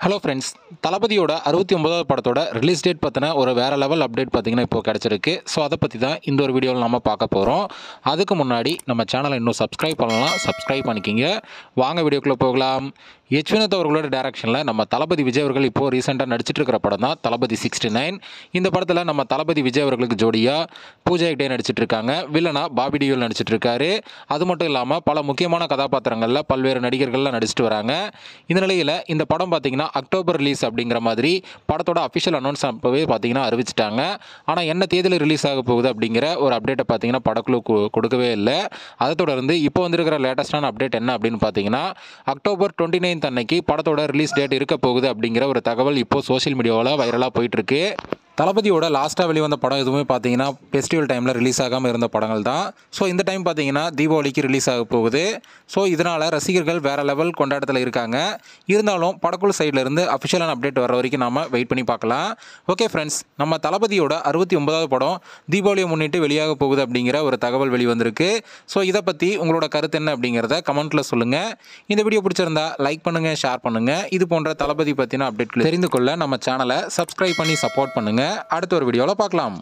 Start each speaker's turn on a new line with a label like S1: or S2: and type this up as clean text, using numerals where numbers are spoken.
S1: Hello friends, தளபதியோட 69வது படத்தோட release date பற்றின ஒரு வேறு லெவல் அப்டேட் பார்த்திங்கன்னா இப்போ கிடச்சிருக்கு. ஸோ அதை பற்றி தான் இந்த ஒரு வீடியோவில் நம்ம பார்க்க போகிறோம். அதுக்கு முன்னாடி நம்ம சேனலை இன்னும் சப்ஸ்கிரைப் பண்ணலாம், சப்ஸ்கிரைப் பண்ணிக்கிங்க. வாங்க வீடியோக்குள்ளே போகலாம். வினோத் அவர்களோட டைரக்ஷனில் நம்ம தளபதி விஜய் அவர்கள் இப்போது ரீசெண்டாக நடிச்சிட்டு இருக்கிற படம் தான் தளபதி 69. இந்த படத்தில் நம்ம தளபதி விஜய் அவர்களுக்கு ஜோடியாக பூஜா ஹெக்டே நடிச்சிட்டு இருக்காங்க. வில்லனா பாபி டியோல் நடிச்சிட்டு இருக்காரு. அது மட்டும் இல்லாமல் பல முக்கியமான கதாபாத்திரங்களில் பல்வேறு நடிகர்கள்லாம் நடிச்சிட்டு வராங்க. இந்த நிலையில் இந்த படம் பார்த்திங்கன்னா அக்டோபர் ரிலீஸ் அப்படிங்கிற மாதிரி படத்தோட அஃபிஷியல் அனௌன்ஸ் அப்போவே பார்த்தீங்கன்னா அறிவிச்சிட்டாங்க. ஆனால் என்ன தேதியில் ரிலீஸ் ஆக போகுது அப்படிங்கிற ஒரு அப்டேட்டை பார்த்தீங்கன்னா படக்குழு கொடுக்கவே இல்லை. அதை தொடர்ந்து இப்போ வந்திருக்கிற லேட்டஸ்டான அப்டேட் என்ன அப்படின்னு பார்த்தீங்கன்னா, அக்டோபர் 29 அன்னைக்கு படத்தோட ரிலீஸ் டேட் இருக்க போகுது அப்படிங்கிற ஒரு தகவல் இப்போ சோஷியல் மீடியாவில் வைரலாக போயிட்டு இருக்கு. தளபதியோட லாஸ்ட்டாக வெளிவந்த படம் எதுவுமே பார்த்தீங்கன்னா ஃபெஸ்டிவல் டைமில் ரிலீஸ் ஆகாமல் இருந்த படங்கள் தான். ஸோ இந்த டைம் பார்த்தீங்கன்னா தீபாவளிக்கு ரிலீஸ் ஆக போகுது. ஸோ இதனால் ரசிகர்கள் வேறு லெவல் கொண்டாட்டத்தில் இருக்காங்க. இருந்தாலும் படக்குழு சைட்லேருந்து அஃபிஷியலான அப்டேட் வர வரைக்கும் நாம் வெயிட் பண்ணி பார்க்கலாம். ஓகே ஃப்ரெண்ட்ஸ், நம்ம தளபதியோட 69வது படம் தீபாவளியை முன்னிட்டு வெளியாக போகுது அப்படிங்கிற ஒரு தகவல் வெளிவந்திருக்கு. ஸோ இதை பற்றி உங்களோட கருத்து என்ன அப்படிங்கிறத கமெண்ட்டில் சொல்லுங்கள். இந்த வீடியோ பிடிச்சிருந்தா லைக் பண்ணுங்கள், ஷேர் பண்ணுங்கள். இது போன்ற தளபதி பற்றின அப்டேட் தெரிந்து கொள்ள நம்ம சேனலை சப்ஸ்கிரைப் பண்ணி சப்போர்ட் பண்ணுங்கள். அடுத்த ஒரு வீடியோவில் பார்க்கலாம்.